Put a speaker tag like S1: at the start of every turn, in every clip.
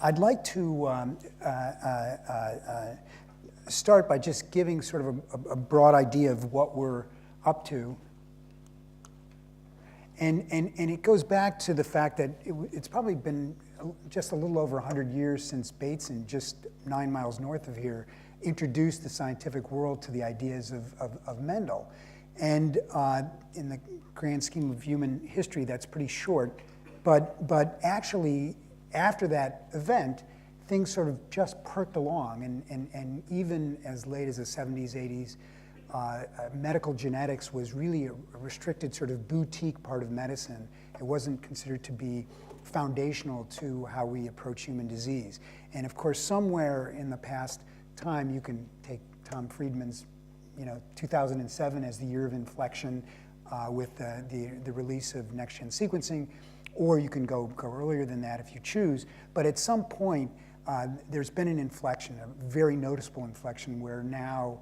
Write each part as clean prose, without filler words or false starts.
S1: I'd like to start by just giving sort of a broad idea of what we're up to. And it goes back to the fact that it's probably been just a little over 100 years since Bateson, just 9 miles north of here, introduced the scientific world to the ideas of Mendel. And in the grand scheme of human history, that's pretty short. But actually, after that event, things sort of just perked along. And even as late as the 70s, 80s, medical genetics was really a restricted sort of boutique part of medicine. It wasn't considered to be foundational to how we approach human disease. And of course, somewhere in the past time, you can take Tom Friedman's 2007 as the year of inflection with the release of next-gen sequencing, or you can go earlier than that if you choose. But at some point, there's been an inflection, a very noticeable inflection, where now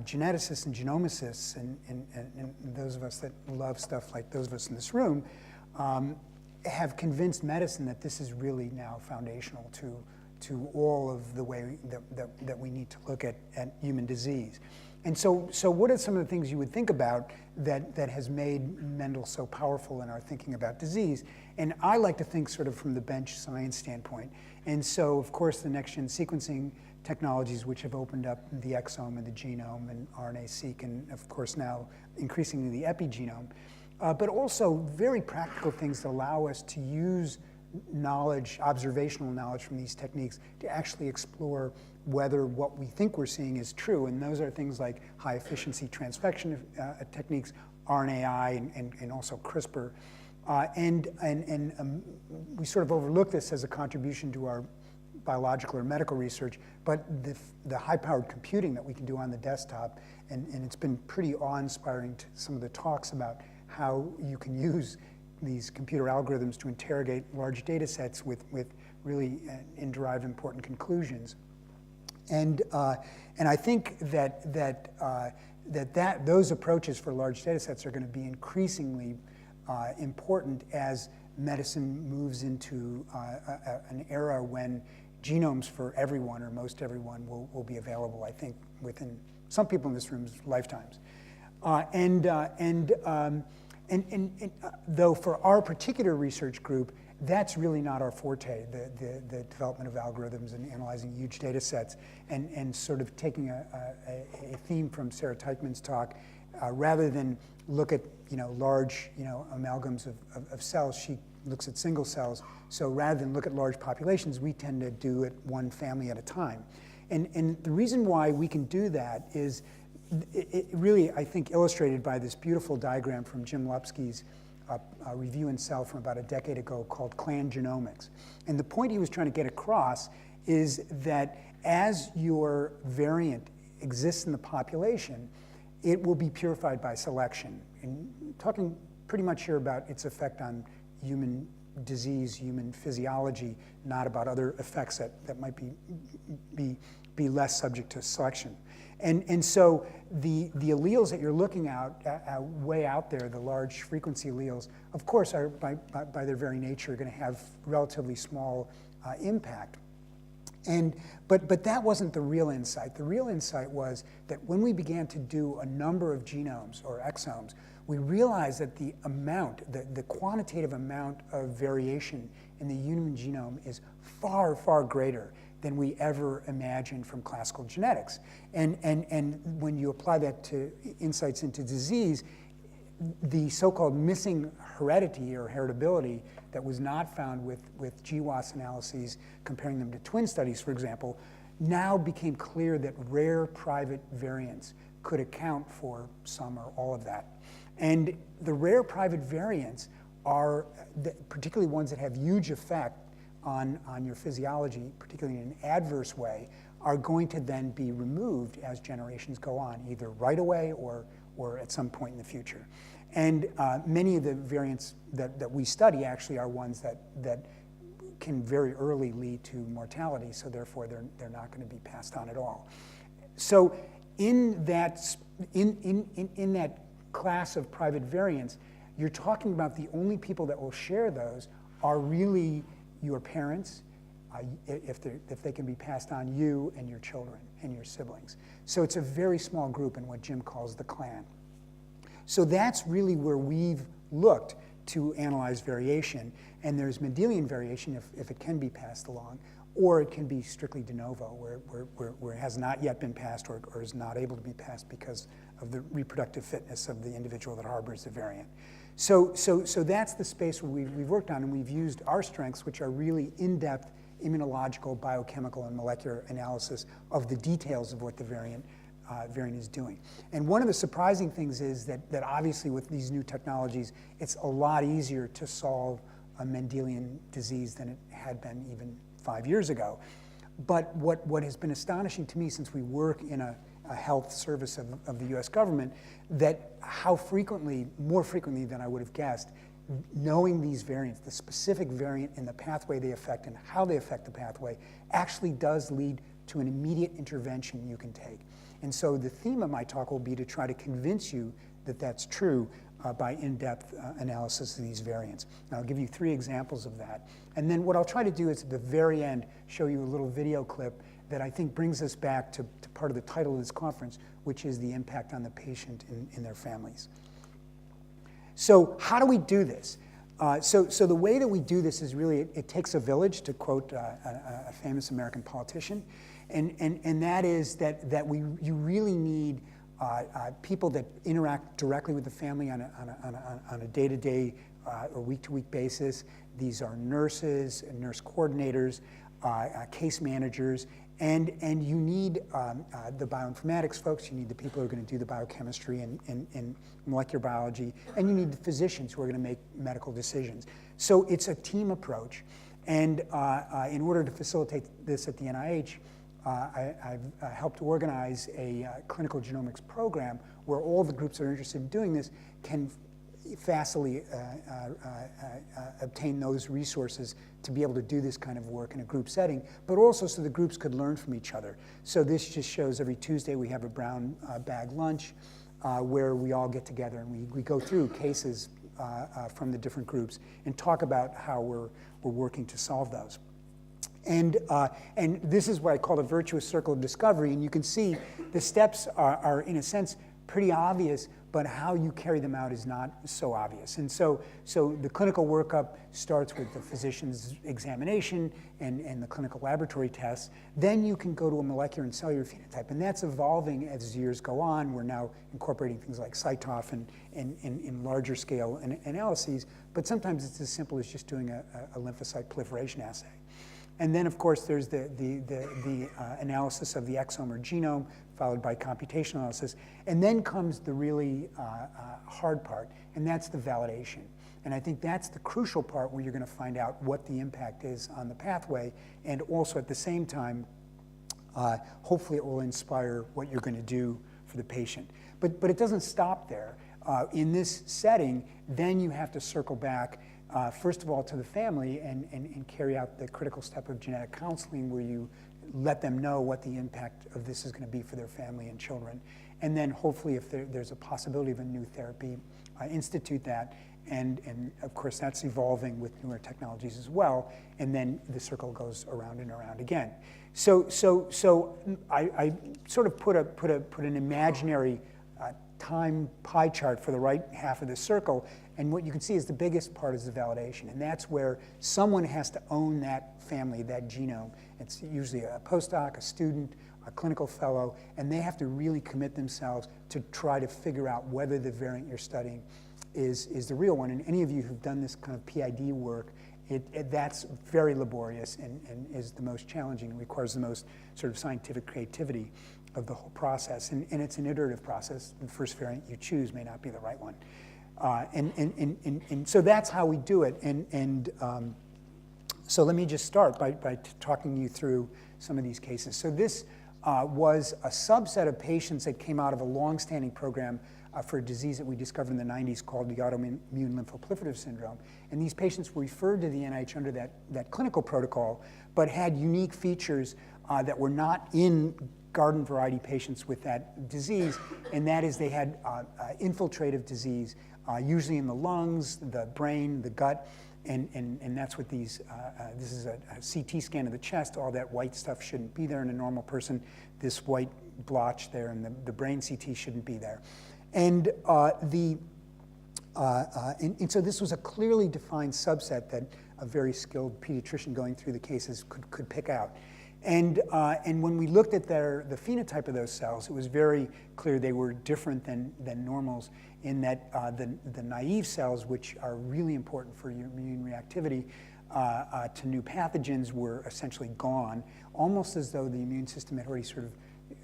S1: geneticists and genomicists, and those of us that love stuff like those of us in this room, have convinced medicine that this is really now foundational to all of the way that we need to look at human disease. And so what are some of the things you would think about that has made Mendel so powerful in our thinking about disease? And I like to think sort of from the bench science standpoint. And so, of course, the next-gen sequencing technologies which have opened up the exome and the genome and RNA-seq, and of course now increasingly the epigenome, but also very practical things that allow us to use knowledge, observational knowledge from these techniques to actually explore whether what we think we're seeing is true. And those are things like high efficiency transfection techniques, RNAi, and also CRISPR. We sort of overlook this as a contribution to our biological or medical research, but the high-powered computing that we can do on the desktop, and it's been pretty awe-inspiring to some of the talks about how you can use these computer algorithms to interrogate large data sets with really and derive important conclusions. And I think that those approaches for large data sets are going to be increasingly important as medicine moves into an era when genomes for everyone, or most everyone, will be available, I think, within some people in this room's lifetimes. Though for our particular research group, that's really not our forte, the development of algorithms and analyzing huge data sets, and sort of taking a theme from Sarah Teichmann's talk, rather than look at large amalgams of cells, she looks at single cells. So rather than look at large populations, we tend to do it one family at a time. And the reason why we can do that is it really, I think, illustrated by this beautiful diagram from Jim Lupsky's review in Cell from about a decade ago called Clan Genomics. And the point he was trying to get across is that as your variant exists in the population, it will be purified by selection. And talking pretty much here about its effect on human disease, human physiology, not about other effects that might be less subject to selection. And so the alleles that you're looking at way out there, the large frequency alleles, of course, are by their very nature going to have relatively small impact. But that wasn't the real insight. The real insight was that when we began to do a number of genomes or exomes, we realized that the quantitative amount of variation in the human genome is far, far greater than we ever imagined from classical genetics. And when you apply that to insights into disease, the so-called missing heredity or heritability that was not found with GWAS analyses, comparing them to twin studies, for example, now became clear that rare private variants could account for some or all of that. And the rare private variants are particularly ones that have huge effect on your physiology, particularly in an adverse way, are going to then be removed as generations go on, either right away or at some point in the future. And many of the variants that we study actually are ones that can very early lead to mortality, so therefore they're not going to be passed on at all. So in that class of private variants, you're talking about the only people that will share those are really your parents if they can be passed on, you and your children and your siblings. So it's a very small group in what Jim calls the clan. So that's really where we've looked to analyze variation. And there's Mendelian variation if it can be passed along, or it can be strictly de novo, where it has not yet been passed or is not able to be passed because of the reproductive fitness of the individual that harbors the variant. So that's the space where we've worked on, and we've used our strengths, which are really in-depth immunological, biochemical, and molecular analysis of the details of what the variant is doing. And one of the surprising things is that obviously with these new technologies, it's a lot easier to solve a Mendelian disease than it had been even 5 years ago. But what has been astonishing to me, since we work in a health service of the US government, that how frequently, more frequently than I would have guessed, knowing these variants, the specific variant in the pathway they affect and how they affect the pathway, actually does lead to an immediate intervention you can take. And so the theme of my talk will be to try to convince you that that's true by in-depth analysis of these variants. And I'll give you 3 examples of that. And then what I'll try to do is at the very end show you a little video clip that I think brings us back to part of the title of this conference, which is the impact on the patient and their families. So how do we do this? So the way that we do this is really, it takes a village, to quote a famous American politician, and that is that you really need people that interact directly with the family on a day-to-day or week-to-week basis. These are nurses, nurse coordinators, case managers, and you need the bioinformatics folks, you need the people who are going to do the biochemistry and molecular biology, and you need the physicians who are going to make medical decisions. So it's a team approach, and in order to facilitate this at the NIH, I've helped organize a clinical genomics program where all the groups that are interested in doing this can fastly obtain those resources to be able to do this kind of work in a group setting, but also so the groups could learn from each other. So this just shows every Tuesday we have a brown bag lunch where we all get together and we go through cases from the different groups and talk about how we're working to solve those. And this is what I call the virtuous circle of discovery, and you can see the steps are in a sense pretty obvious, but how you carry them out is not so obvious. And so the clinical workup starts with the physician's examination and the clinical laboratory tests. Then you can go to a molecular and cellular phenotype, and that's evolving as years go on. We're now incorporating things like CyTOF and in larger scale analyses, but sometimes it's as simple as just doing a lymphocyte proliferation assay. And then, of course, there's the analysis of the exome or genome, followed by computational analysis. And then comes the really hard part, and that's the validation. And I think that's the crucial part where you're going to find out what the impact is on the pathway, and also at the same time, hopefully it will inspire what you're going to do for the patient. But it doesn't stop there. In this setting, then you have to circle back first of all to the family and carry out the critical step of genetic counseling, where you let them know what the impact of this is going to be for their family and children. And then hopefully if there's a possibility of a new therapy, institute that. And of course that's evolving with newer technologies as well. And then the circle goes around and around again. So I sort of put an imaginary time pie chart for the right half of the circle, and what you can see is the biggest part is the validation, and that's where someone has to own that family, that genome. It's usually a postdoc, a student, a clinical fellow, and they have to really commit themselves to try to figure out whether the variant you're studying is the real one. And any of you who've done this kind of PID work, that's very laborious and is the most challenging. It requires the most sort of scientific creativity of the whole process, and it's an iterative process. The first variant you choose may not be the right one, and so that's how we do it. And so let me just start by talking you through some of these cases. So this was a subset of patients that came out of a long-standing program for a disease that we discovered in the 90s called the autoimmune lymphoproliferative syndrome. And these patients were referred to the NIH under that clinical protocol, but had unique features that were not in garden variety patients with that disease, and that is they had infiltrative disease usually in the lungs, the brain, the gut, and that's what these, this is a CT scan of the chest. All that white stuff shouldn't be there in a normal person. This white blotch there in the brain CT shouldn't be there. And, and so this was a clearly defined subset that a very skilled pediatrician going through the cases could pick out. And when we looked at the phenotype of those cells, it was very clear they were different than normals in that the naive cells, which are really important for your immune reactivity to new pathogens, were essentially gone, almost as though the immune system had already sort of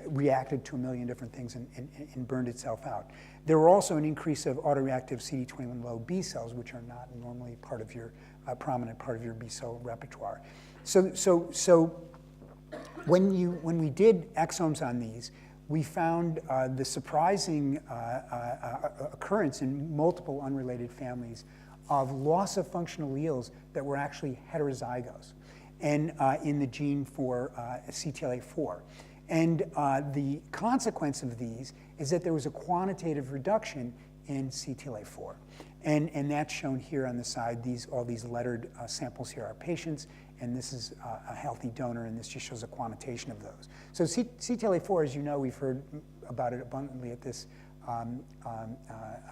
S1: reacted to a million different things and burned itself out. There were also an increase of autoreactive CD21 low B cells, which are not normally part of your prominent part of your B cell repertoire. So when we did exomes on these, we found the surprising occurrence in multiple unrelated families of loss of functional alleles that were actually heterozygous and in the gene for CTLA4. And the consequence of these is that there was a quantitative reduction in CTLA4. And that's shown here on the side. All these lettered samples here are patients, and this is a healthy donor, and this just shows a quantitation of those. So CTLA4, as you know, we've heard about it abundantly at this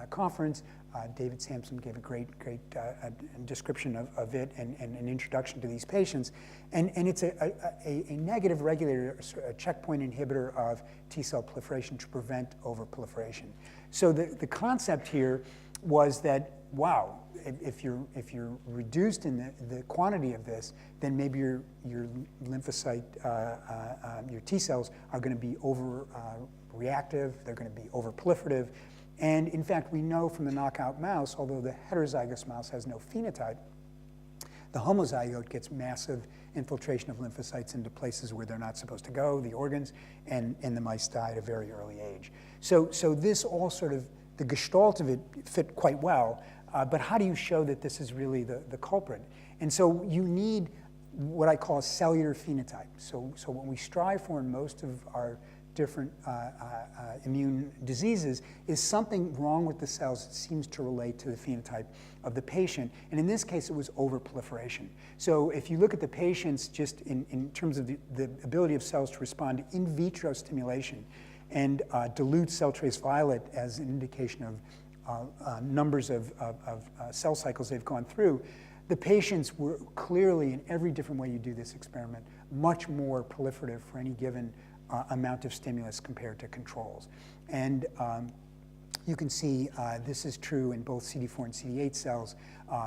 S1: conference. David Sampson gave a great description of it and an introduction to these patients. And it's a negative regulator, a checkpoint inhibitor of T cell proliferation to prevent overproliferation. So the concept here was that, wow, if you're reduced in the quantity of this, then maybe your lymphocyte, your T cells are going to be overreactive, they're going to be overproliferative. And in fact, we know from the knockout mouse, although the heterozygous mouse has no phenotype, the homozygote gets massive infiltration of lymphocytes into places where they're not supposed to go, the organs, and the mice die at a very early age. So this all sort of, the gestalt of it fit quite well, but how do you show that this is really the culprit? And so you need what I call a cellular phenotype. So what we strive for in most of our different immune diseases is something wrong with the cells that seems to relate to the phenotype of the patient. And in this case, it was overproliferation. So if you look at the patients just in terms of the ability of cells to respond to in vitro stimulation and dilute cell trace violet as an indication of numbers of cell cycles they've gone through, the patients were clearly, in every different way you do this experiment, much more proliferative for any given amount of stimulus compared to controls. And you can see this is true in both CD4 and CD8 cells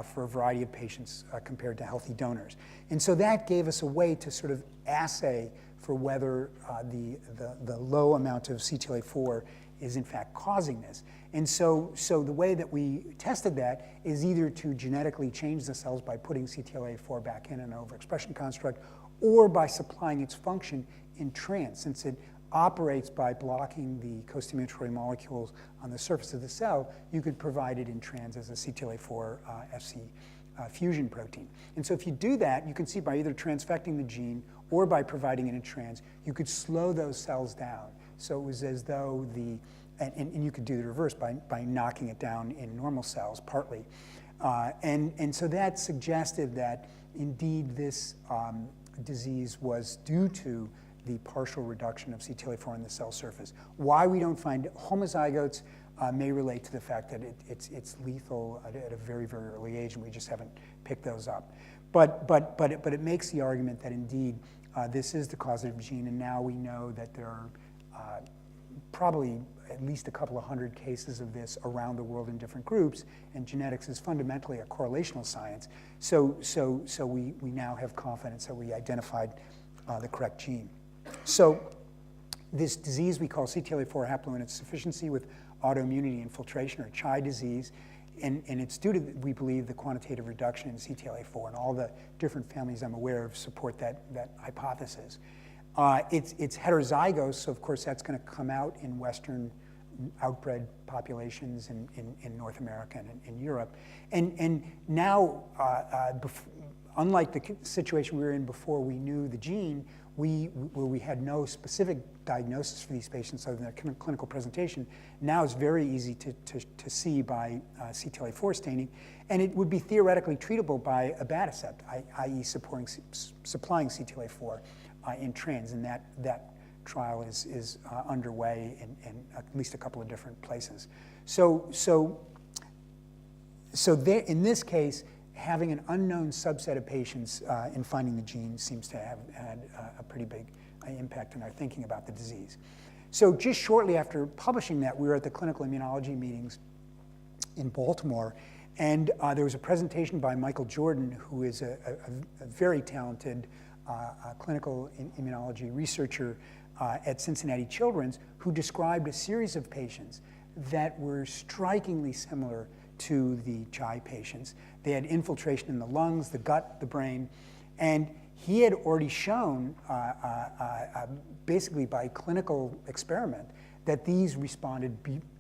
S1: for a variety of patients compared to healthy donors. And so that gave us a way to sort of assay for whether the low amount of CTLA4 is in fact causing this. And so the way that we tested that is either to genetically change the cells by putting CTLA4 back in an overexpression construct, or by supplying its function in trans, since it operates by blocking the costimulatory molecules on the surface of the cell. You could provide it in trans as a CTLA4 Fc fusion protein. And so if you do that, you can see by either transfecting the gene or by providing it in trans, you could slow those cells down. So it was as though and you could do the reverse by knocking it down in normal cells partly. And so that suggested that indeed this disease was due to the partial reduction of CTLA4 on the cell surface. Why we don't find homozygotes may relate to the fact that it's lethal at a very, very early age, and we just haven't picked those up. But it makes the argument that indeed this is the causative gene, and now we know that there are probably at least a couple of hundred cases of this around the world in different groups, and genetics is fundamentally a correlational science. So we now have confidence that we identified the correct gene. So this disease we call CTLA4 haploinsufficiency with autoimmunity infiltration, or CHI disease, and it's due to, we believe, the quantitative reduction in CTLA4, and all the different families I'm aware of support that hypothesis. It's heterozygous, so of course that's going to come out in Western outbred populations in North America and in Europe. And now, unlike the situation we were in before we knew the gene, where we had no specific diagnosis for these patients other than their clinical presentation, now it's very easy to see by CTLA-4 staining, and it would be theoretically treatable by abatacept, i.e. supplying CTLA-4 in trans, and that trial is underway in at least a couple of different places. So in this case, having an unknown subset of patients in finding the gene seems to have had a pretty big impact on our thinking about the disease. So just shortly after publishing that, we were at the clinical immunology meetings in Baltimore, and there was a presentation by Michael Jordan, who is a very talented clinical immunology researcher at Cincinnati Children's, who described a series of patients that were strikingly similar to the CHI patients. They had infiltration in the lungs, the gut, the brain, and he had already shown, basically by clinical experiment, that these responded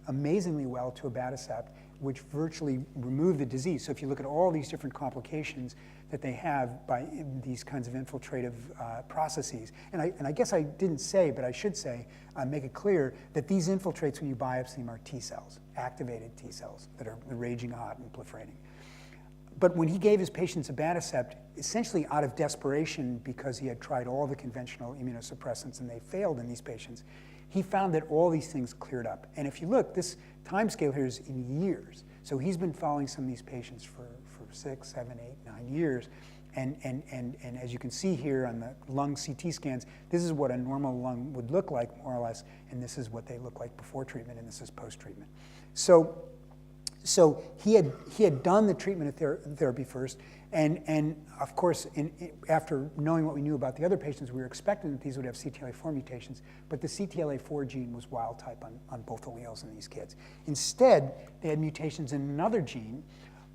S1: amazingly well to abatacept, which virtually removed the disease. So if you look at all these different complications that they have by these kinds of infiltrative processes, and I guess I didn't say, but I should say, make it clear that these infiltrates, when you biopsy them, are T cells, activated T cells that are raging hot and proliferating. But when he gave his patients abatacept, essentially out of desperation because he had tried all the conventional immunosuppressants and they failed in these patients, he found that all these things cleared up. And if you look, this time scale here is in years. So he's been following some of these patients for 6, 7, 8, 9 years. And as you can see here on the lung CT scans, this is what a normal lung would look like, more or less, and this is what they look like before treatment, and this is post-treatment. So he had done the treatment of therapy first, and of course, after knowing what we knew about the other patients, we were expecting that these would have CTLA-4 mutations, but the CTLA-4 gene was wild type on both alleles in these kids. Instead, they had mutations in another gene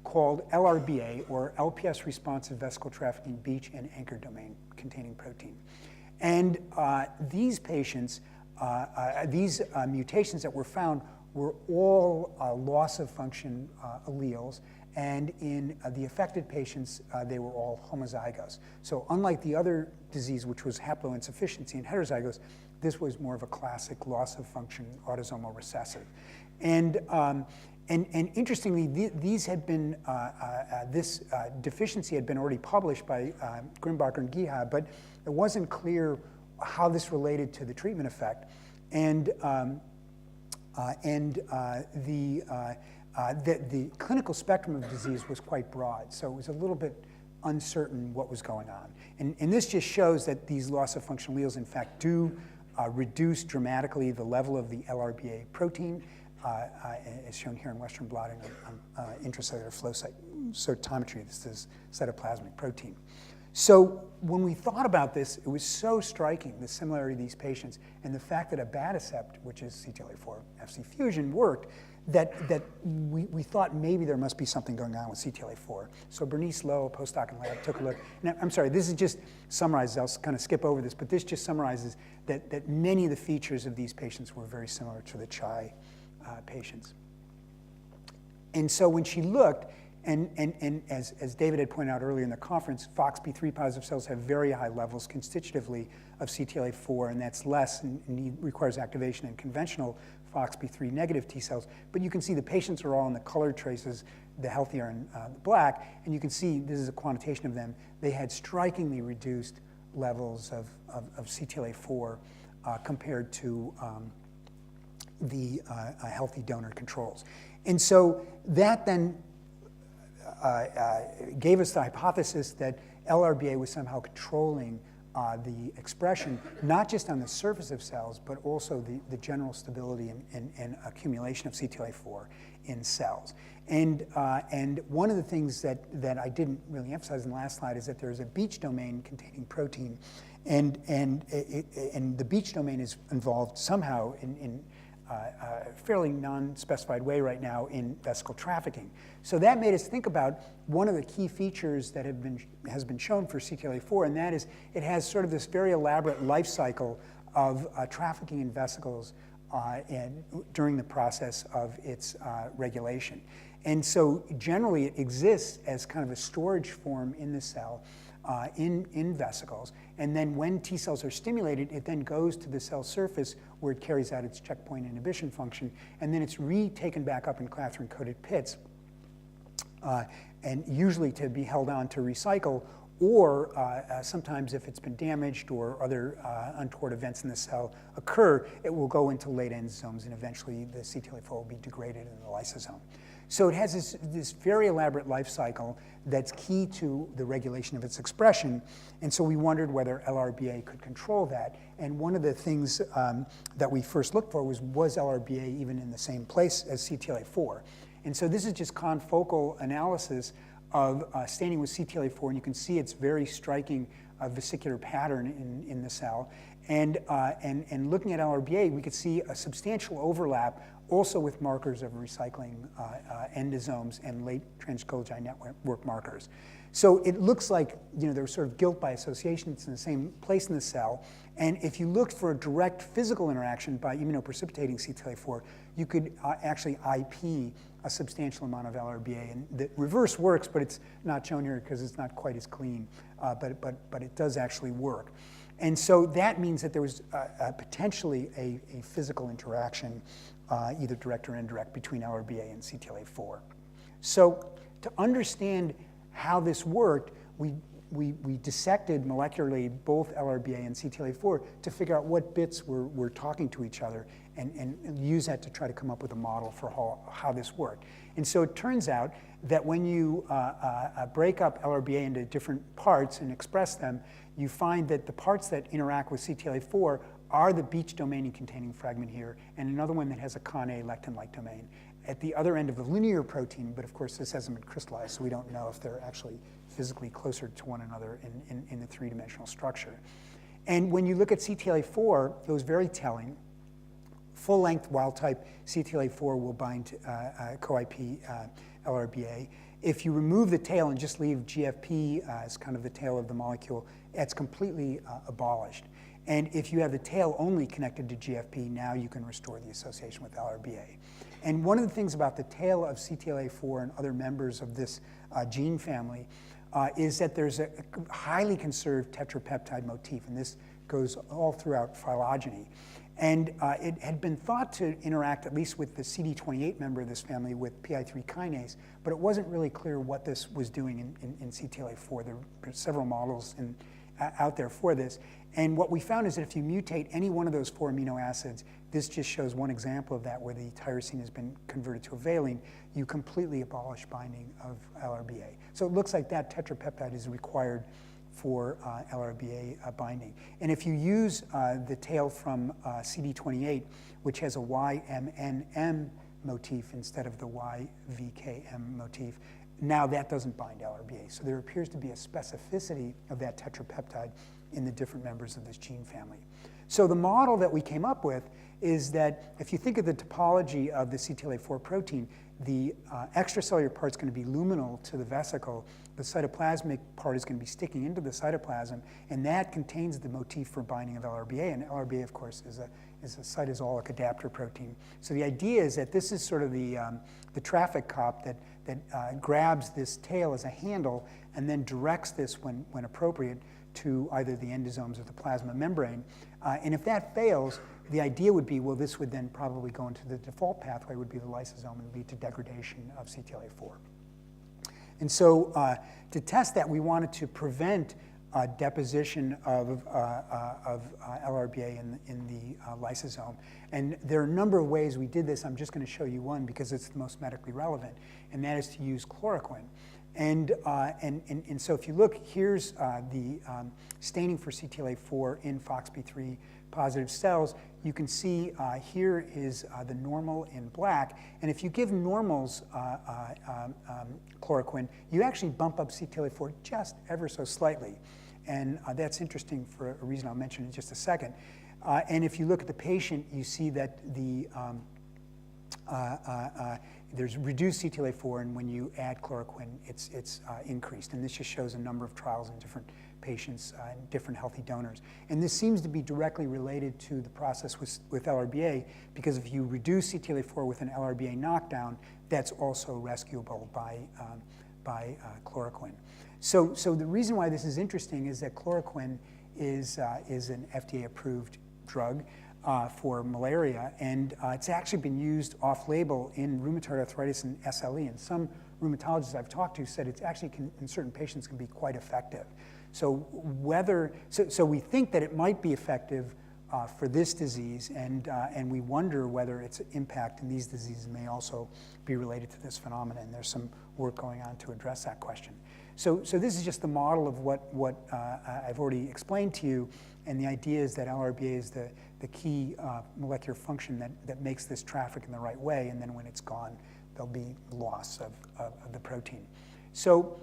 S1: called LRBA, or LPS responsive vesicle trafficking beach and anchor domain containing protein. And these patients, these mutations that were found were all loss of function alleles, and in the affected patients, they were all homozygous. So unlike the other disease, which was haploinsufficiency and heterozygous, this was more of a classic loss of function autosomal recessive. And interestingly, these had been, this deficiency had been already published by Grimbacher and Giha, but it wasn't clear how this related to the treatment effect. And the clinical spectrum of disease was quite broad, so it was a little bit uncertain what was going on. And this just shows that these loss of function alleles, in fact, do reduce dramatically the level of the LRBA protein, as shown here in Western blotting on intracellular flow cytometry. This is cytoplasmic protein. So when we thought about this, it was so striking, the similarity of these patients, and the fact that abatacept, which is CTLA-4 Fc fusion, worked, that we thought maybe there must be something going on with CTLA-4. So Bernice Lowe, a postdoc in lab, took a look. And I'm sorry, this is just summarizes, I'll kind of skip over this, but this just summarizes that many of the features of these patients were very similar to the CHI patients. And so when she looked, and as David had pointed out earlier in the conference, FOXP3 positive cells have very high levels constitutively of CTLA-4, and that's less and requires activation in conventional FOXP3 negative T cells. But you can see the patients are all in the colored traces, the healthy are in the black, and you can see this is a quantitation of them. They had strikingly reduced levels of CTLA-4 compared to the healthy donor controls. And so that then gave us the hypothesis that LRBA was somehow controlling the expression, not just on the surface of cells, but also the general stability and accumulation of CTLA-4 in cells. And one of the things that I didn't really emphasize in the last slide is that there's a beach domain containing protein, and the beach domain is involved somehow in a fairly non-specified way right now in vesicle trafficking. So that made us think about one of the key features that has been shown for CTLA-4, and that is it has sort of this very elaborate life cycle of trafficking in vesicles during the process of its regulation. And so generally it exists as kind of a storage form in the cell, in vesicles. And then when T cells are stimulated, it then goes to the cell surface where it carries out its checkpoint inhibition function. And then it's retaken back up in clathrin-coated pits, and usually to be held on to recycle, or sometimes if it's been damaged or other untoward events in the cell occur, it will go into late endosomes, and eventually the CTLA-4 will be degraded in the lysosome. So it has this very elaborate life cycle that's key to the regulation of its expression. And so we wondered whether LRBA could control that. And one of the things that we first looked for was LRBA even in the same place as CTLA-4? And so this is just confocal analysis of staining with CTLA-4, and you can see its very striking vesicular pattern in the cell. And looking at LRBA, we could see a substantial overlap also with markers of recycling endosomes and late trans-Golgi network markers. So it looks like there's sort of guilt by association. It's in the same place in the cell. And if you looked for a direct physical interaction by immunoprecipitating CTLA-4, you could actually IP a substantial amount of LRBA. And the reverse works, but it's not shown here because it's not quite as clean. But it does actually work. And so that means that there was potentially a physical interaction, either direct or indirect, between LRBA and CTLA-4. So to understand how this worked, we dissected molecularly both LRBA and CTLA-4 to figure out what bits were talking to each other and use that to try to come up with a model for how this worked. And so it turns out that when you break up LRBA into different parts and express them, you find that the parts that interact with CTLA-4 are the beach domain containing fragment here, and another one that has a Con-A lectin-like domain at the other end of the linear protein, but of course this hasn't been crystallized, so we don't know if they're actually physically closer to one another in the three-dimensional structure. And when you look at CTLA-4, it was very telling. Full-length wild-type CTLA-4 will bind co-IP LRBA. If you remove the tail and just leave GFP as kind of the tail of the molecule, it's completely abolished. And if you have the tail only connected to GFP, now you can restore the association with LRBA. And one of the things about the tail of CTLA-4 and other members of this gene family is that there's a highly conserved tetrapeptide motif, and this goes all throughout phylogeny. And it had been thought to interact at least with the CD28 member of this family with PI3 kinase, but it wasn't really clear what this was doing in CTLA-4. There are several models out there for this. And what we found is that if you mutate any one of those 4 amino acids, this just shows one example of that where the tyrosine has been converted to a valine, you completely abolish binding of LRBA. So it looks like that tetrapeptide is required for LRBA binding. And if you use the tail from CD28, which has a YMNM motif instead of the YVKM motif, now that doesn't bind LRBA. So there appears to be a specificity of that tetrapeptide in the different members of this gene family. So the model that we came up with is that if you think of the topology of the CTLA-4 protein, the extracellular part is going to be luminal to the vesicle. The cytoplasmic part is going to be sticking into the cytoplasm, and that contains the motif for binding of LRBA. And LRBA, of course, is a cytosolic adapter protein. So the idea is that this is sort of the traffic cop that grabs this tail as a handle and then directs this when appropriate to either the endosomes or the plasma membrane. And if that fails, the idea would be, well, this would then probably go into the default pathway, would be the lysosome, and lead to degradation of CTLA-4. And so to test that, we wanted to prevent deposition of LRBA in the lysosome. And there are a number of ways we did this. I'm just going to show you one because it's the most medically relevant, and that is to use chloroquine. And so if you look, here's the staining for CTLA-4 in FOXP3 positive cells. You can see here is the normal in black. And if you give normals chloroquine, you actually bump up CTLA-4 just ever so slightly. And that's interesting for a reason I'll mention in just a second. And if you look at the patient, you see that there's reduced CTLA-4, and when you add chloroquine, it's increased. And this just shows a number of trials in different patients and different healthy donors. And this seems to be directly related to the process with LRBA, because if you reduce CTLA-4 with an LRBA knockdown, that's also rescuable by chloroquine. So the reason why this is interesting is that chloroquine is an FDA-approved drug for malaria, and it's actually been used off-label in rheumatoid arthritis and SLE. And some rheumatologists I've talked to said it's actually in certain patients can be quite effective. So we think that it might be effective for this disease, and we wonder whether its impact in these diseases may also be related to this phenomenon. And there's some work going on to address that question. So this is just the model of what I've already explained to you, and the idea is that LRBA is the key molecular function that makes this traffic in the right way, and then when it's gone, there'll be loss of the protein. So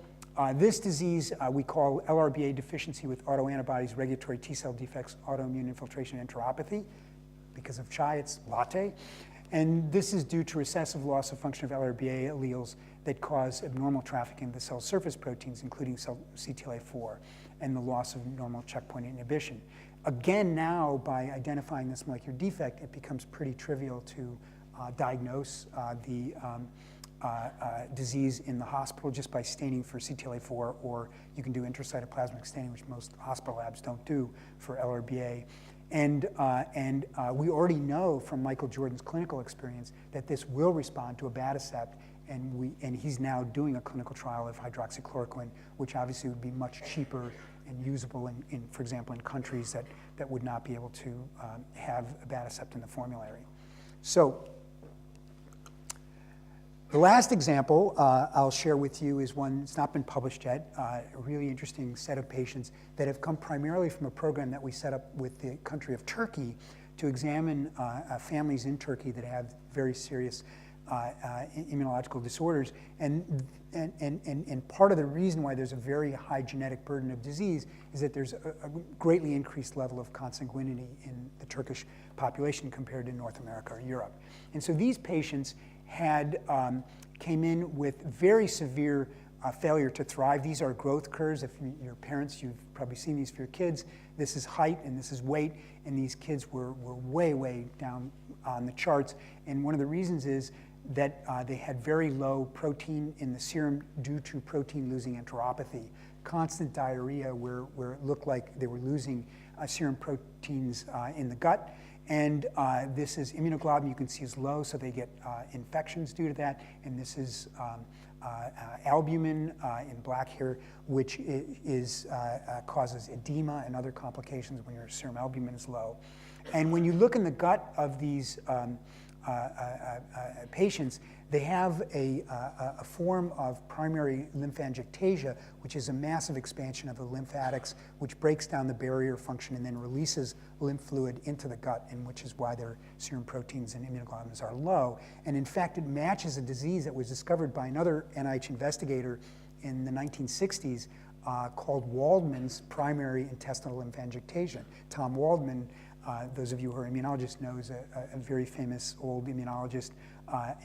S1: this disease we call LRBA deficiency with autoantibodies, regulatory T-cell defects, autoimmune infiltration enteropathy. Because of chai, it's latte. And this is due to recessive loss of function of LRBA alleles that cause abnormal trafficking of the cell surface proteins, including CTLA-4, and the loss of normal checkpoint inhibition. Again, now, by identifying this molecular defect, it becomes pretty trivial to diagnose the disease in the hospital just by staining for CTLA-4, or you can do intracytoplasmic staining, which most hospital labs don't do for LRBA. And we already know from Michael Jordan's clinical experience that this will respond to abatacept, and he's now doing a clinical trial of hydroxychloroquine, which obviously would be much cheaper and usable in for example, in countries that would not be able to have abatacept in the formulary. So the last example I'll share with you is one that's not been published yet, a really interesting set of patients that have come primarily from a program that we set up with the country of Turkey to examine families in Turkey that have very serious immunological disorders. And part of the reason why there's a very high genetic burden of disease is that there's a greatly increased level of consanguinity in the Turkish population compared to North America or Europe. And so these patients came in with very severe failure to thrive. These are growth curves. If you're parents, you've probably seen these for your kids. This is height and this is weight, and these kids were way, way down on the charts. And one of the reasons is that they had very low protein in the serum due to protein-losing enteropathy, constant diarrhea where it looked like they were losing serum proteins in the gut. And this is immunoglobulin, you can see is low, so they get infections due to that. And this is albumin in black here, which causes edema and other complications when your serum albumin is low. And when you look in the gut of these patients, they have a form of primary lymphangiectasia, which is a massive expansion of the lymphatics, which breaks down the barrier function and then releases lymph fluid into the gut, and which is why their serum proteins and immunoglobulins are low. And in fact, it matches a disease that was discovered by another NIH investigator in the 1960s called Waldman's primary intestinal lymphangiectasia. Tom Waldman, those of you who are immunologists know, is a very famous old immunologist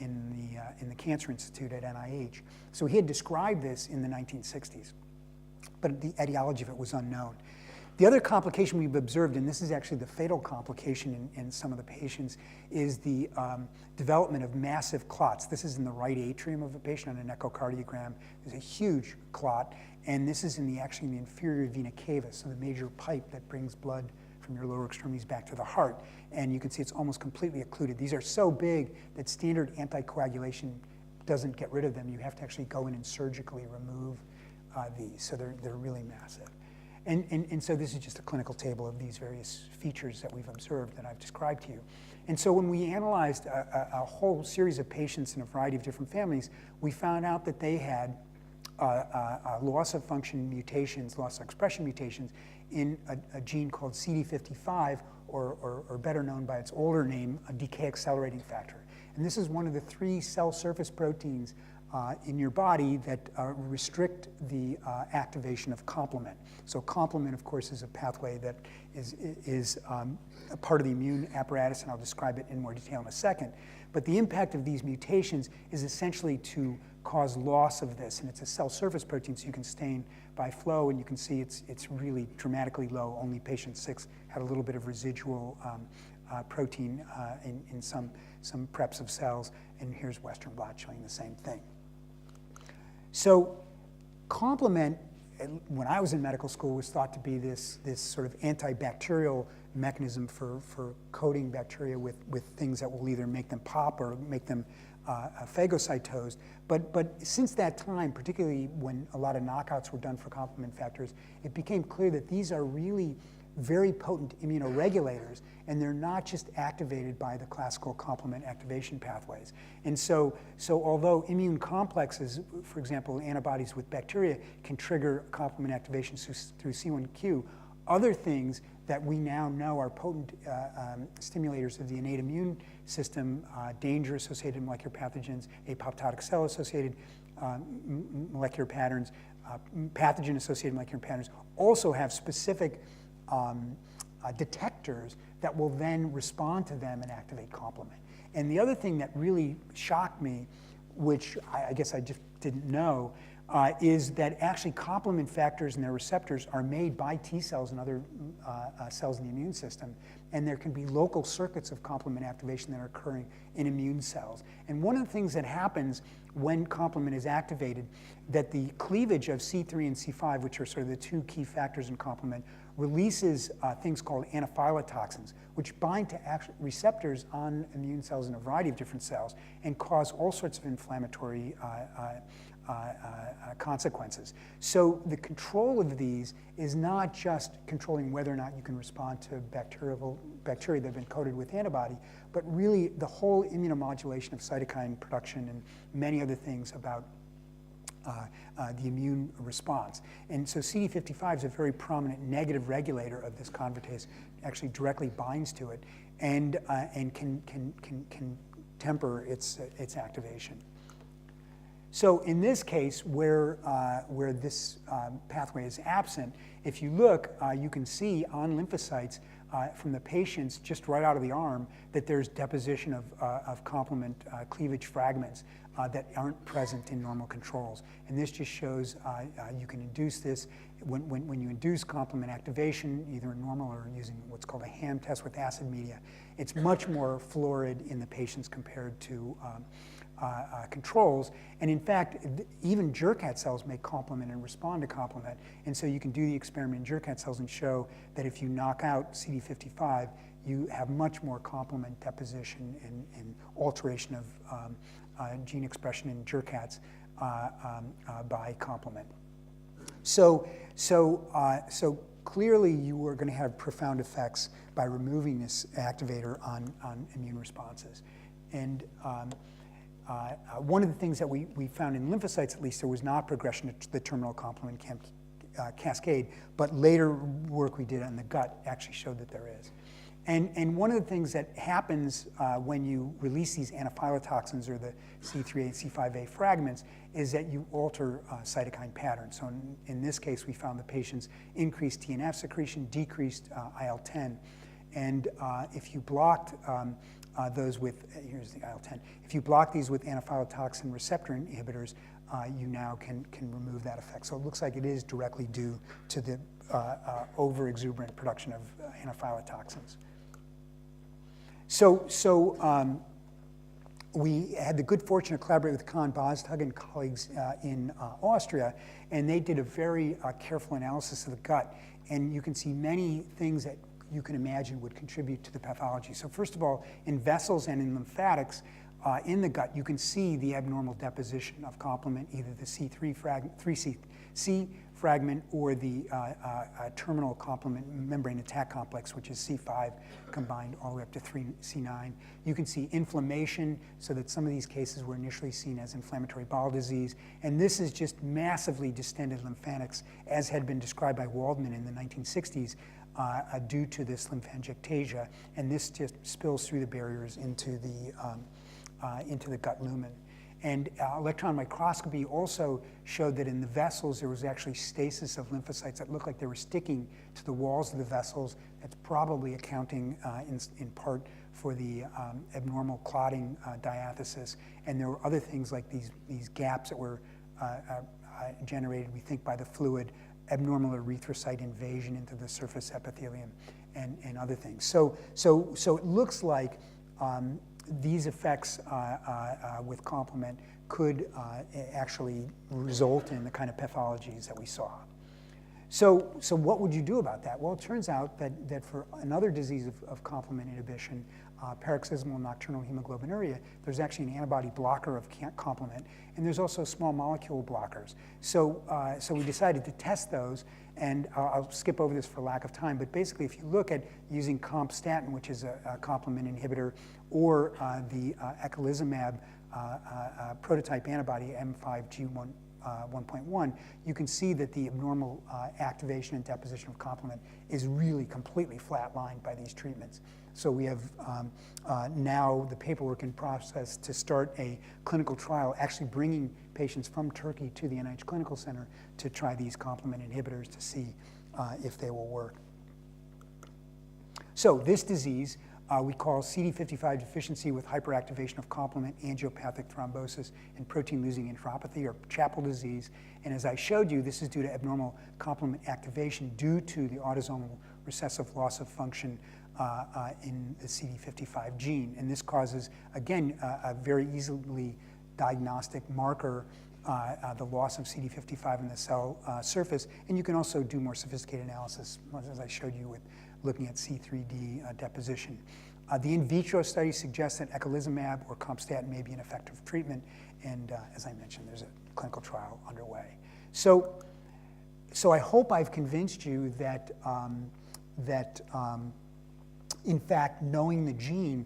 S1: in the Cancer Institute at NIH. So he had described this in the 1960s, but the etiology of it was unknown. The other complication we've observed, and this is actually the fatal complication in some of the patients, is the development of massive clots. This is in the right atrium of a patient on an echocardiogram. There's a huge clot, and this is actually in the inferior vena cava, so the major pipe that brings blood from your lower extremities back to the heart. And you can see it's almost completely occluded. These are so big that standard anticoagulation doesn't get rid of them. You have to actually go in and surgically remove these. So they're really massive. And so this is just a clinical table of these various features that we've observed that I've described to you. And so when we analyzed a whole series of patients in a variety of different families, we found out that they had loss of function mutations, loss of expression mutations in a gene called CD55, or better known by its older name, a decay accelerating factor. And this is one of the 3 cell surface proteins in your body that restrict the activation of complement. So complement, of course, is a pathway that is a part of the immune apparatus, and I'll describe it in more detail in a second. But the impact of these mutations is essentially to cause loss of this, and it's a cell surface protein, so you can stain by flow, and you can see it's really dramatically low. Only patient 6 had a little bit of residual protein in some some preps of cells, and here's Western blot showing the same thing. So complement, when I was in medical school, was thought to be this sort of antibacterial mechanism for coating bacteria with things that will either make them pop or make them phagocytosed. But since that time, particularly when a lot of knockouts were done for complement factors, it became clear that these are really very potent immunoregulators, and they're not just activated by the classical complement activation pathways. And so although immune complexes, for example, antibodies with bacteria, can trigger complement activation through C1q, other things that we now know are potent stimulators of the innate immune system, danger-associated molecular pathogens, apoptotic cell-associated molecular patterns, pathogen-associated molecular patterns, also have specific detectors that will then respond to them and activate complement. And the other thing that really shocked me, which I guess I just didn't know, is that actually complement factors and their receptors are made by T cells and other cells in the immune system, and there can be local circuits of complement activation that are occurring in immune cells. And one of the things that happens when complement is activated, that the cleavage of C3 and C5, which are sort of the two key factors in complement, releases things called anaphylotoxins, which bind to receptors on immune cells in a variety of different cells and cause all sorts of inflammatory consequences. So the control of these is not just controlling whether or not you can respond to bacteria that have been coated with antibody, but really the whole immunomodulation of cytokine production and many other things about the immune response. And so CD55 is a very prominent negative regulator of this convertase, actually directly binds to it and can temper its activation. So in this case, where this pathway is absent, if you look, you can see on lymphocytes from the patients just right out of the arm that there's deposition of complement cleavage fragments that aren't present in normal controls. And this just shows you can induce this when you induce complement activation, either in normal or using what's called a ham test with acid media. It's much more florid in the patients compared to controls. And in fact, even Jurkat cells make complement and respond to complement. And so you can do the experiment in Jurkat cells and show that if you knock out CD55, you have much more complement deposition and alteration of gene expression in Jurkats by complement. So clearly you are going to have profound effects by removing this activator on immune responses. And one of the things that we found in lymphocytes, at least, there was not progression to the terminal complement cascade, but later work we did on the gut actually showed that there is. And one of the things that happens when you release these anaphylotoxins or the C3A and C5A fragments is that you alter cytokine patterns. So in this case, we found the patients increased TNF secretion, decreased IL-10. And if you blocked those with, here's the IL-10, if you block these with anaphylotoxin receptor inhibitors, you now can remove that effect. So it looks like it is directly due to the over-exuberant production of anaphylotoxins. So we had the good fortune to collaborate with Kahn Bostag and colleagues in Austria, and they did a very careful analysis of the gut. And you can see many things that you can imagine would contribute to the pathology. So first of all, in vessels and in lymphatics, in the gut, you can see the abnormal deposition of complement, either the C3 fragment, 3C fragment, or the terminal complement membrane attack complex, which is C5 combined all the way up to 3C9. You can see inflammation, so that some of these cases were initially seen as inflammatory bowel disease. And this is just massively distended lymphatics, as had been described by Waldman in the 1960s, due to this lymphangiectasia. And this just spills through the barriers into the gut lumen. And electron microscopy also showed that in the vessels there was actually stasis of lymphocytes that looked like they were sticking to the walls of the vessels. That's probably accounting in part for the abnormal clotting diathesis. And there were other things like these gaps that were generated, we think, by the fluid, abnormal erythrocyte invasion into the surface epithelium, and other things. So it looks like these effects with complement could actually result in the kind of pathologies that we saw. So what would you do about that? Well, it turns out that for another disease of complement inhibition, paroxysmal nocturnal hemoglobinuria, there's actually an antibody blocker of complement, and there's also small molecule blockers. So we decided to test those, and I'll skip over this for lack of time, but basically if you look at using compstatin, which is a complement inhibitor, or the eculizumab prototype antibody M5G1.1, you can see that the abnormal activation and deposition of complement is really completely flatlined by these treatments. So we have now the paperwork in process to start a clinical trial, actually bringing patients from Turkey to the NIH Clinical Center to try these complement inhibitors to see if they will work. So this disease we call CD55 deficiency with hyperactivation of complement, angiopathic thrombosis, and protein-losing enteropathy, or Chapel disease. And as I showed you, this is due to abnormal complement activation due to the autosomal recessive loss of function in the CD55 gene. And this causes, again, a very easily diagnostic marker, the loss of CD55 in the cell surface. And you can also do more sophisticated analysis, as I showed you with looking at C3d deposition. The in vitro study suggests that eculizumab or compstatin may be an effective treatment, and as I mentioned, there's a clinical trial underway. So I hope I've convinced you that in fact, knowing the gene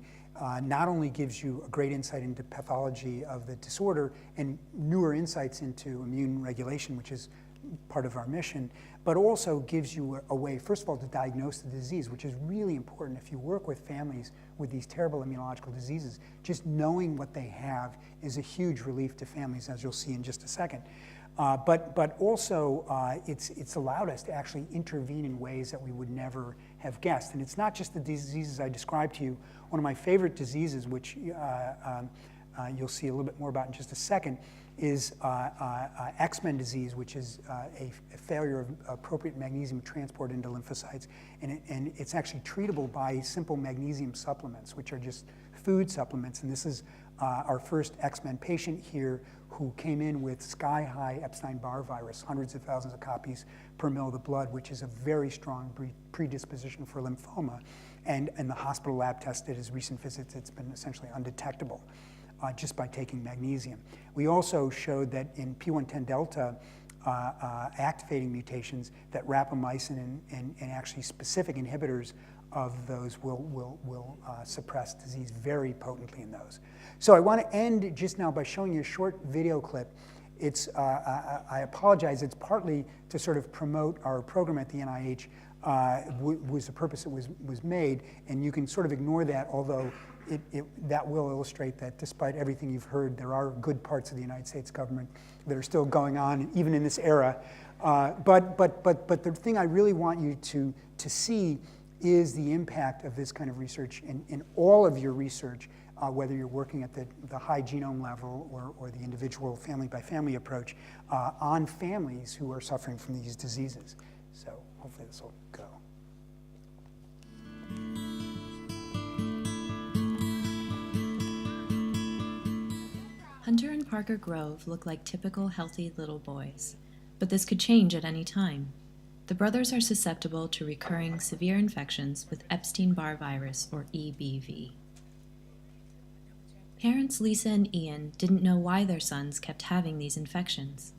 S1: not only gives you a great insight into pathology of the disorder and newer insights into immune regulation, which is part of our mission, but also gives you a way, first of all, to diagnose the disease, which is really important if you work with families with these terrible immunological diseases. Just knowing what they have is a huge relief to families, as you'll see in just a second. But also, it's allowed us to actually intervene in ways that we would never have guessed. And it's not just the diseases I described to you. One of my favorite diseases, which you'll see a little bit more about in just a second, is Xmen disease, which is a failure of appropriate magnesium transport into lymphocytes. And it's actually treatable by simple magnesium supplements, which are just food supplements. And this is our first Xmen patient here who came in with sky-high Epstein-Barr virus, hundreds of thousands of copies per mil of the blood, which is a very strong predisposition for lymphoma. And the hospital lab tested his recent visits, it's been essentially undetectable. Just by taking magnesium. We also showed that in P110 delta activating mutations, that rapamycin and actually specific inhibitors of those will suppress disease very potently in those. So I want to end just now by showing you a short video clip. It's, I apologize, it's partly to sort of promote our program at the NIH, was the purpose it was made, and you can sort of ignore that, although that will illustrate that despite everything you've heard, there are good parts of the United States government that are still going on, even in this era. But the thing I really want you to see is the impact of this kind of research in all of your research, whether you're working at the high genome level or the individual family-by-family approach, on families who are suffering from these diseases. So hopefully this will go.
S2: Hunter and Parker Grove look like typical healthy little boys, but this could change at any time. The brothers are susceptible to recurring severe infections with Epstein-Barr virus, or EBV. Parents Lisa and Ian didn't know why their sons kept having these infections.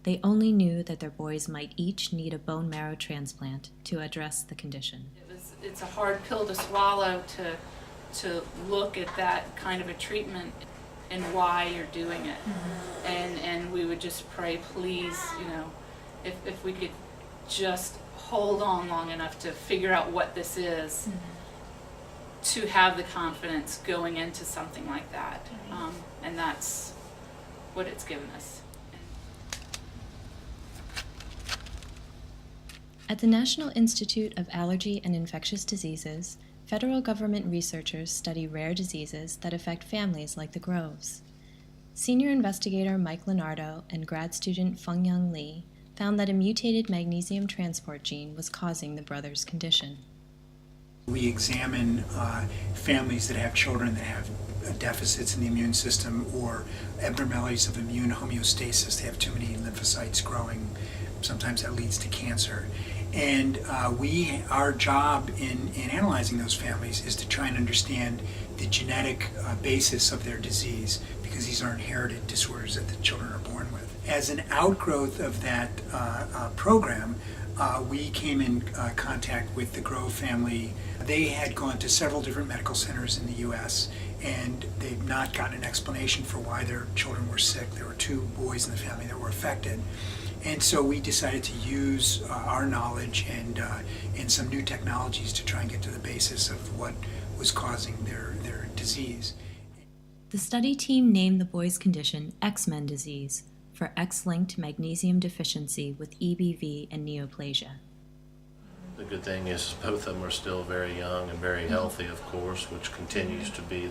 S2: They only knew that their boys might each need a bone marrow transplant to address the condition.
S3: It's a hard pill to swallow to look at that kind of a treatment and why you're doing it. Mm-hmm. And we would just pray, please, if we could just hold on long enough to figure out what this is, mm-hmm. to have the confidence going into something like that. Mm-hmm. And that's what it's given us.
S2: At the National Institute of Allergy and Infectious Diseases, federal government researchers study rare diseases that affect families like the Groves. Senior investigator Mike Lenardo and grad student Feng-Young Lee found that a mutated magnesium transport gene was causing the brothers' condition.
S1: We examine families that have children that have deficits in the immune system or abnormalities of immune homeostasis. They have too many lymphocytes growing. Sometimes that leads to cancer. And our job in analyzing those families is to try and understand the genetic basis of their disease, because these are inherited disorders that the children are born with. As an outgrowth of that program, we came in contact with the Grove family. They had gone to several different medical centers in the US, and they've not gotten an explanation for why their children were sick. There were 2 boys in the family that were affected. And so we decided to use our knowledge and some new technologies to try and get to the basis of what was causing their disease.
S2: The study team named the boy's condition Xmen disease for X-linked magnesium deficiency with EBV and neoplasia.
S4: The good thing is both of them are still very young and very healthy, of course, which continues to be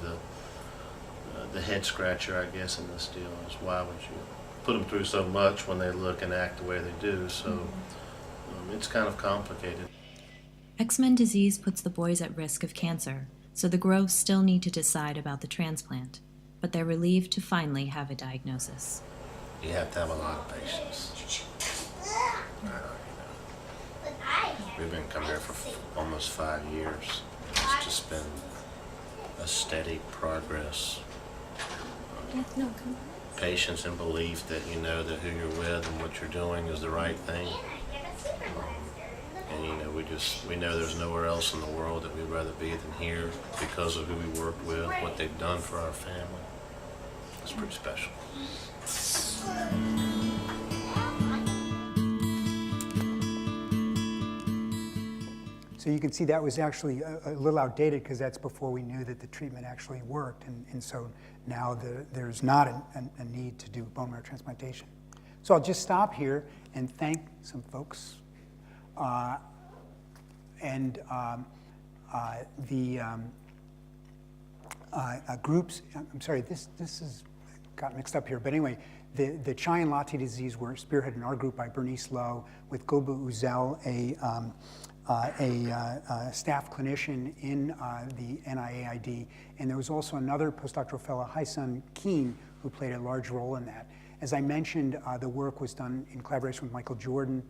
S4: the head scratcher, I guess, in this deal, is why would you put them through so much when they look and act the way they do. So it's kind of complicated.
S2: Xmen disease puts the boys at risk of cancer, so the Groves still need to decide about the transplant, but they're relieved to finally have a diagnosis.
S4: You have to have a lot of patience. We've been coming here for almost 5 years. It's just been a steady progress. Patience and belief that you know that who you're with and what you're doing is the right thing. And we know there's nowhere else in the world that we'd rather be than here because of who we work with, what they've done for our family. It's pretty special.
S1: So you can see that was actually a little outdated, because that's before we knew that the treatment actually worked. And so now there's not a need to do bone marrow transplantation. So I'll just stop here and thank some folks. Groups, I'm sorry, this is got mixed up here, but anyway, the Chian-Lati disease were spearheaded in our group by Bernice Lowe with Gulbu Uzel, a staff clinician in the NIAID, and there was also another postdoctoral fellow, Hai-Sun Keen, who played a large role in that. As I mentioned, the work was done in collaboration with Michael Jordan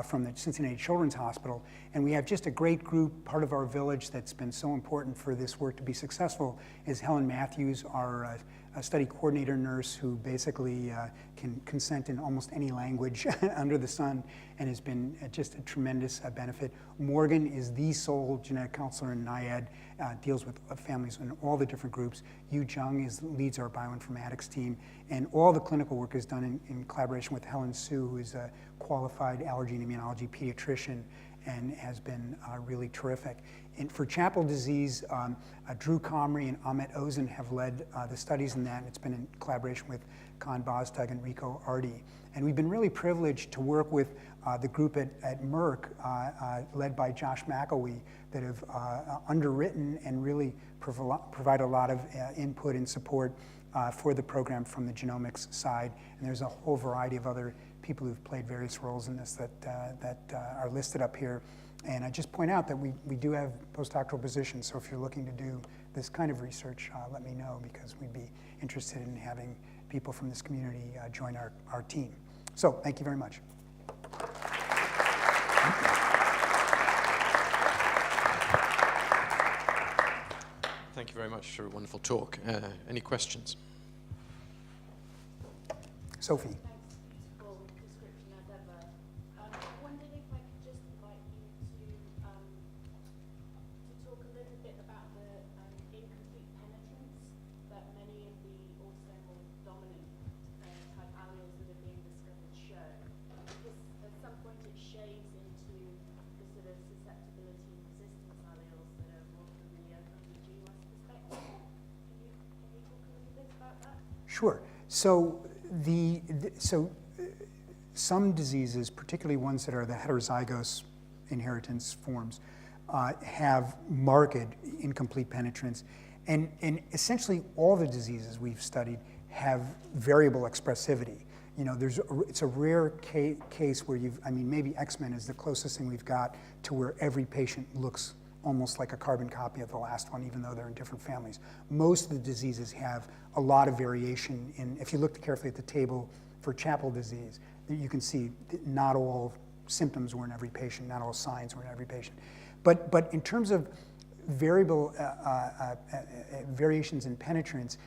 S1: from the Cincinnati Children's Hospital, and we have just a great group. Part of our village that's been so important for this work to be successful is Helen Matthews, our study coordinator nurse, who basically can consent in almost any language under the sun, and has been just a tremendous benefit. Morgan is the sole genetic counselor in NIAID, deals with families in all the different groups. Yu Jung leads our bioinformatics team, and all the clinical work is done in collaboration with Helen Su, who is a qualified allergy and immunology pediatrician and has been really terrific. And for Chapel disease, Drew Comrie and Ahmet Ozen have led the studies in that, and it's been in collaboration with Khan Boztag and Rico Ardi. And we've been really privileged to work with the group at Merck, led by Josh McElwee, that have underwritten and really provide a lot of input and support for the program from the genomics side. And there's a whole variety of other people who've played various roles in this that are listed up here. And I just point out that we do have postdoctoral positions, so if you're looking to do this kind of research, let me know, because we'd be interested in having people from this community join our team. So thank you very much.
S5: Thank you very much for a wonderful talk. Any questions?
S1: Sophie. Sure. So some diseases, particularly ones that are the heterozygous inheritance forms, have marked incomplete penetrance, and essentially all the diseases we've studied have variable expressivity. You know, it's a rare case where maybe Xmen is the closest thing we've got to where every patient looks almost like a carbon copy of the last one, even though they're in different families. Most of the diseases have a lot of variation in, if you look carefully at the table for Chapel disease, you can see that not all symptoms were in every patient, not all signs were in every patient. But in terms of variations in penetrance,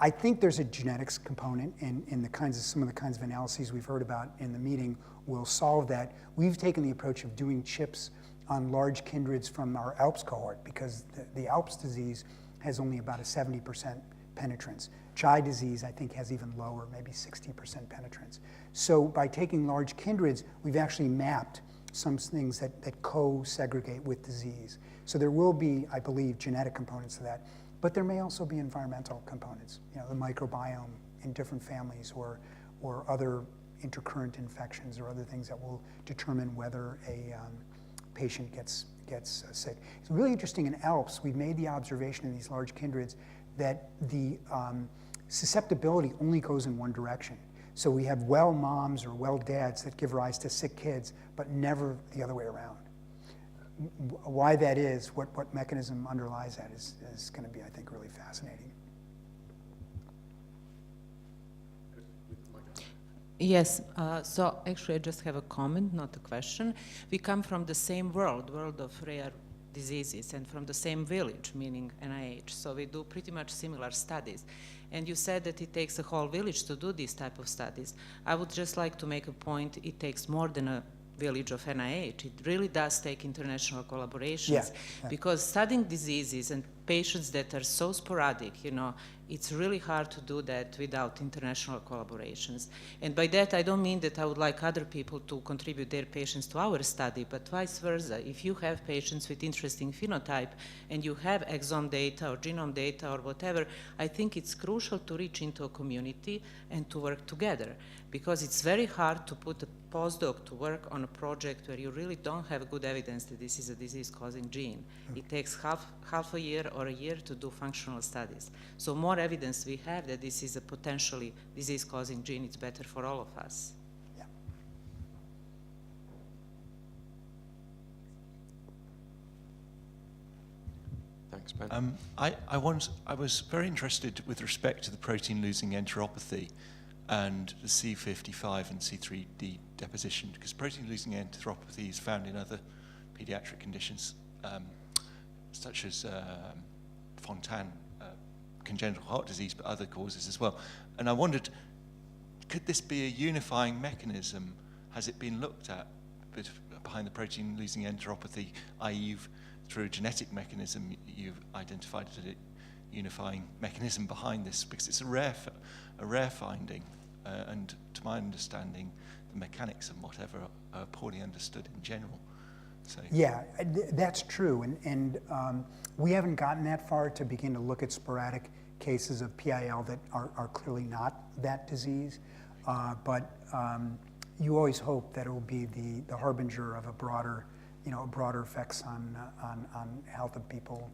S1: I think there's a genetics component in some of the kinds of analyses we've heard about in the meeting will solve that. We've taken the approach of doing chips on large kindreds from our ALPS cohort because the ALPS disease has only about a 70% penetrance. CHI disease, I think, has even lower, maybe 60% penetrance. So by taking large kindreds, we've actually mapped some things that co-segregate with disease. So there will be, I believe, genetic components to that, but there may also be environmental components, the microbiome in different families or other intercurrent infections or other things that will determine whether a patient gets sick. It's really interesting in ALPS, we've made the observation in these large kindreds that the susceptibility only goes in one direction. So we have well moms or well dads that give rise to sick kids, but never the other way around. Why that is, what mechanism underlies that is going to be, I think, really fascinating.
S6: Yes, so actually I just have a comment, not a question. We come from the same world of rare diseases, and from the same village, meaning NIH, so we do pretty much similar studies. And you said that it takes a whole village to do these type of studies. I would just like to make a point, it takes more than a village of NIH. It really does take international collaborations, because studying diseases and patients that are so sporadic, it's really hard to do that without international collaborations. And by that, I don't mean that I would like other people to contribute their patients to our study, but vice versa. If you have patients with interesting phenotype and you have exome data or genome data or whatever, I think it's crucial to reach into a community and to work together, because it's very hard to put a postdoc to work on a project where you really don't have good evidence that this is a disease-causing gene. It takes half a year or a year to do functional studies. So more evidence we have that this is a potentially disease-causing gene, it's better for all of us.
S1: Yeah.
S5: Thanks, Ben.
S7: I was very interested with respect to the protein-losing enteropathy and the C55 and C3d deposition, because protein-losing enteropathy is found in other pediatric conditions, such as Fontan, congenital heart disease, but other causes as well. And I wondered, could this be a unifying mechanism? Has it been looked at behind the protein-losing enteropathy, i.e. through a genetic mechanism, you've identified a unifying mechanism behind this, because it's a rare finding, and to my understanding, the mechanics and whatever are poorly understood in general. So.
S1: Yeah, that's true, and we haven't gotten that far to begin to look at sporadic cases of PIL that are clearly not that disease, but you always hope that it will be the harbinger of a broader effects on health of people,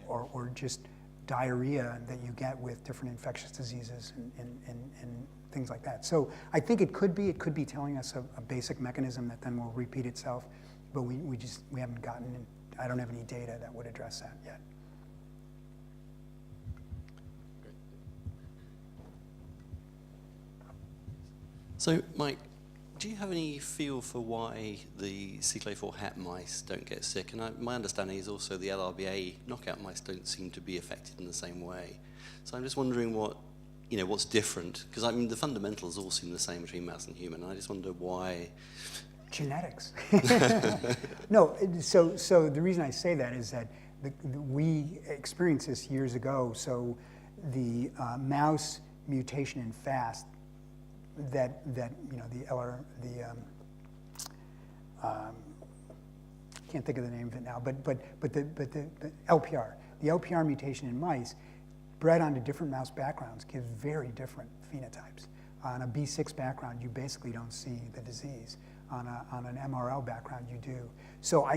S1: or just diarrhea that you get with different infectious diseases and things like that. So I think it could be telling us a basic mechanism that then will repeat itself, but we haven't gotten, I don't have any data that would address that yet.
S8: So, Mike, do you have any feel for why the CTLA-4 hat mice don't get sick? And my understanding is also the LRBA knockout mice don't seem to be affected in the same way. So I'm just wondering what's different, because I mean the fundamentals all seem the same between mouse and human. And I just wonder why.
S1: Genetics. No, so the reason I say that is that we experienced this years ago. So the mouse mutation in FAST, can't think of the name of it now, but the LPR, the LPR mutation in mice, bred onto different mouse backgrounds, give very different phenotypes. On a B6 background, you basically don't see the disease. On an MRL background, you do. So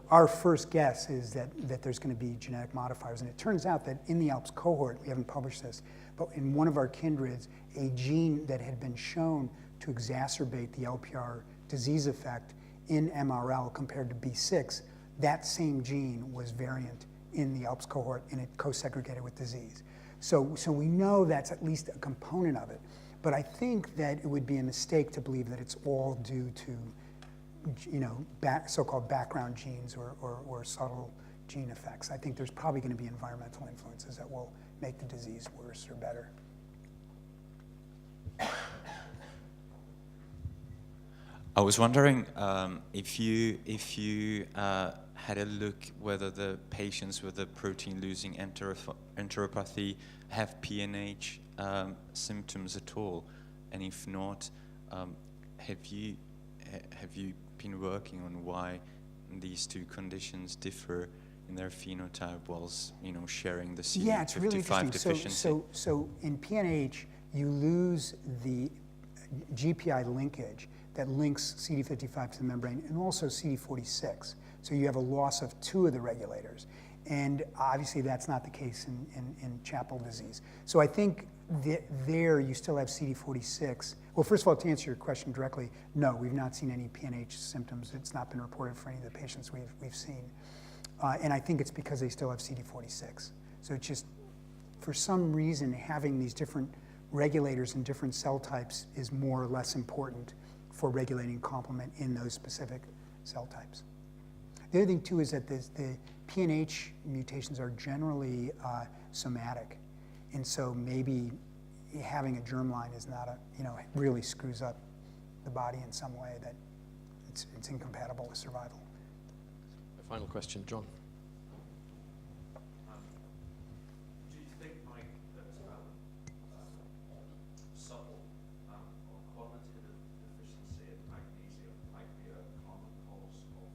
S1: our first guess is that there's going to be genetic modifiers, and it turns out that in the ALPS cohort, we haven't published this, but in one of our kindreds, a gene that had been shown to exacerbate the LPR disease effect in MRL compared to B6 that same gene was variant in the ALPS cohort and it co-segregated with disease. So we know that's at least a component of it. But I think that it would be a mistake to believe that it's all due to, you know, so-called background genes or subtle gene effects. I think there's probably going to be environmental influences that will make the disease worse or better.
S9: I was wondering if you had a look whether the patients with the protein-losing enteropathy have PNH symptoms at all, and if not, have you been working on why these two conditions differ in their phenotype whilst, you know, sharing the CD55
S1: Yeah, it's really interesting.
S9: deficiency?
S1: So in PNH, you lose the GPI linkage that links CD55 to the membrane and also CD46. So you have a loss of two of the regulators. And obviously that's not the case in Chapel disease. So I think there you still have CD46. Well, first of all, to answer your question directly, no, we've not seen any PNH symptoms. It's not been reported for any of the patients we've seen. And I think it's because they still have CD46. So it's just, for some reason, having these different regulators in different cell types is more or less important for regulating complement in those specific cell types. The other thing too is that the PNH mutations are generally somatic, and so maybe having a germline is not it really screws up the body in some way that it's incompatible with survival.
S5: A final question, John.
S10: Do you think, Mike, that subtle or qualitative deficiency in magnesium might be a common cause of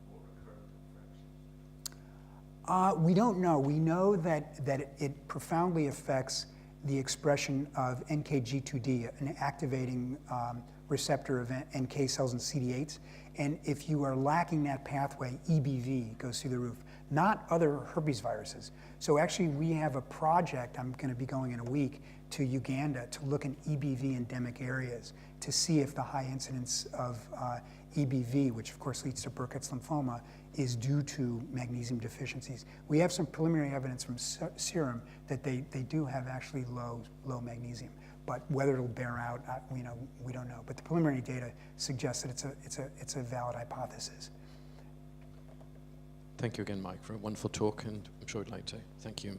S10: more recurrent infections?
S1: We don't know. We know that it profoundly affects the expression of NKG2D, an activating receptor of NK cells and CD8s. And if you are lacking that pathway, EBV goes through the roof, not other herpes viruses. So actually we have a project, I'm going to be going in a week to Uganda to look in EBV endemic areas to see if the high incidence of EBV, which of course leads to Burkitt's lymphoma, is due to magnesium deficiencies. We have some preliminary evidence from serum that they do have actually low magnesium, but whether it'll bear out, we don't know. But the preliminary data suggests that it's a valid hypothesis.
S5: Thank you again, Mike, for a wonderful talk, and I'm sure you'd like to. Thank you.